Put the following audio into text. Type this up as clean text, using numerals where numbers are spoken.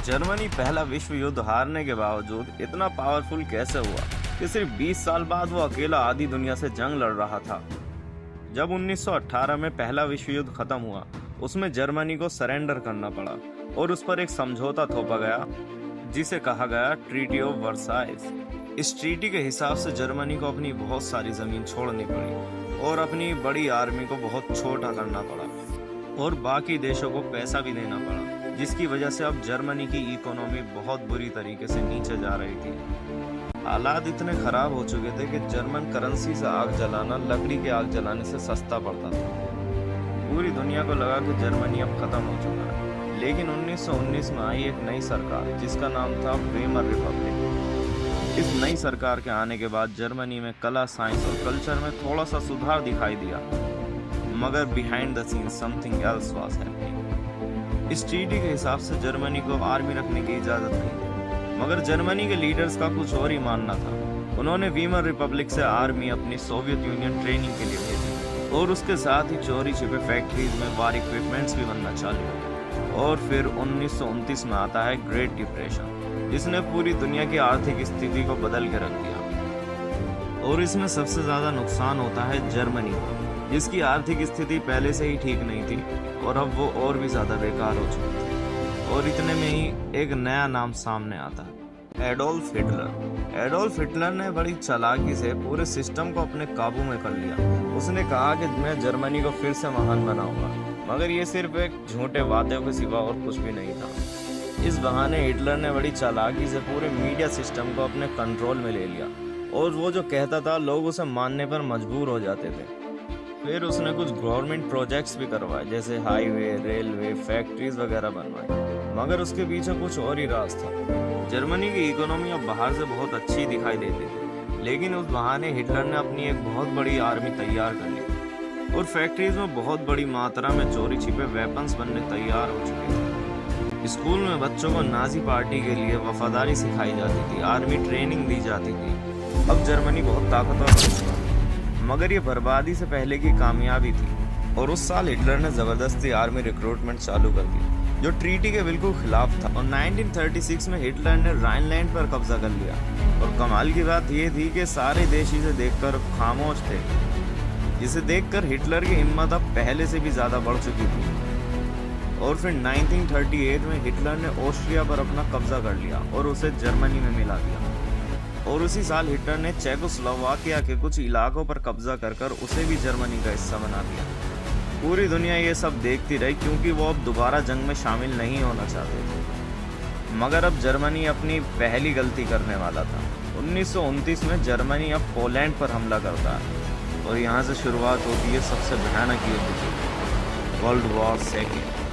Germany पहला विश्व युद्ध हारने के बावजूद इतना पावरफुल कैसे हुआ कि सिर्फ 20 साल बाद वो अकेला आधी दुनिया से जंग लड़ रहा था। जब 1918 में पहला विश्व युद्ध खत्म हुआ, उसमें जर्मनी को सरेंडर करना पड़ा और उस पर एक समझौता थोपा गया जिसे कहा गया ट्रीटी ऑफ वर्साइल्स। इस ट्रीटी के हिसाब से जर्मनी को अपनी बहुत सारी जमीन छोड़नी पड़ी और अपनी बड़ी आर्मी को बहुत छोटा करना पड़ा और बाकी देशों को पैसा भी देना पड़ा, जिसकी वजह से अब जर्मनी की इकोनॉमी बहुत बुरी तरीके से नीचे जा रही थी। हालात इतने खराब हो चुके थे कि जर्मन करेंसी से आग जलाना लकड़ी के आग जलाने से सस्ता पड़ता था। पूरी दुनिया को लगा कि जर्मनी अब खत्म हो चुका है, लेकिन 1919 में आई एक नई सरकार जिसका नाम था वेमर रिपब्लिक। इस नई सरकार के आने के बाद जर्मनी में कला, साइंस और कल्चर में थोड़ा सा सुधार दिखाई दिया, मगर behind the seen something else was happening. इस ट्रीटी के हिसाब से जर्मनी को आर्मी रखने की इजाजत नहीं थी, मगर जर्मनी के लीडर्स का कुछ और ही मानना था। उन्होंने वीमर रिपब्लिक से आर्मी अपनी सोवियत यूनियन ट्रेनिंग के लिए भेजी और उसके साथ ही चोरी छिपे फैक्ट्रीज में वार इक्विपमेंट्स भी बनना चालू हो गए। और फिर 1929 में आता है ग्रेट डिप्रेशन, जिसने पूरी दुनिया की आर्थिक स्थिति को बदल के रख दिया। और इसमें सबसे ज्यादा नुकसान होता है जर्मनी को, जिसकी आर्थिक स्थिति पहले से ही ठीक नहीं थी और अब वो और भी ज्यादा बेकार हो चुकी थी। और इतने में ही एक नया नाम सामने आता है, एडोल्फ हिटलर। एडोल्फ हिटलर ने बड़ी चालाकी से पूरे सिस्टम को अपने काबू में कर लिया। उसने कहा कि मैं जर्मनी को फिर से महान बनाऊंगा, मगर ये सिर्फ एक झूठे वादों के सिवा और कुछ भी नहीं था। इस बहाने हिटलर ने बड़ी चालाकी से पूरे मीडिया सिस्टम को अपने कंट्रोल में ले लिया और वो जो कहता था लोग उसे मानने पर मजबूर हो जाते थे। फिर उसने कुछ गवर्नमेंट प्रोजेक्ट्स भी करवाए, जैसे हाईवे, रेलवे, फैक्ट्रीज वगैरह बनवाए, मगर उसके पीछे कुछ और ही राज था। जर्मनी की इकोनॉमी अब बाहर से बहुत अच्छी दिखाई देती थी, लेकिन उस बहाने हिटलर ने अपनी एक बहुत बड़ी आर्मी तैयार कर ली और फैक्ट्रीज में बहुत बड़ी मात्रा में चोरी छिपे वेपन्स बनने तैयार हो चुके थे। स्कूल में बच्चों को नाजी पार्टी के लिए वफादारी सिखाई जाती थी, आर्मी ट्रेनिंग दी जाती थी। अब जर्मनी बहुत ताकतवर हो चुका था, मगर ये बर्बादी से पहले की कामयाबी थी। और उस साल हिटलर ने जबरदस्ती आर्मी रिक्रूटमेंट चालू कर दी, जो ट्रीटी के बिल्कुल खिलाफ था। और 1936 में हिटलर ने राइनलैंड पर कब्जा कर लिया। और कमाल की बात यह थी कि सारे देश इसे देखकर खामोश थे, जिसे देखकर हिटलर की हिम्मत अब पहले से भी ज्यादा बढ़ चुकी थी। और फिर 1938 में हिटलर ने ऑस्ट्रिया पर अपना कब्जा कर लिया और उसे जर्मनी में मिला दिया। और उसी साल हिटलर ने चेकोस्लोवाकिया के कुछ इलाकों पर कब्जा कर उसे भी जर्मनी का हिस्सा बना दिया। पूरी दुनिया ये सब देखती रही, क्योंकि वो अब दोबारा जंग में शामिल नहीं होना चाहते थे। मगर अब जर्मनी अपनी पहली गलती करने वाला था। 1929 में जर्मनी अब पोलैंड पर हमला करता है और यहाँ से शुरुआत होती है सबसे भयानक युद्ध की, वर्ल्ड वॉर सेकेंड।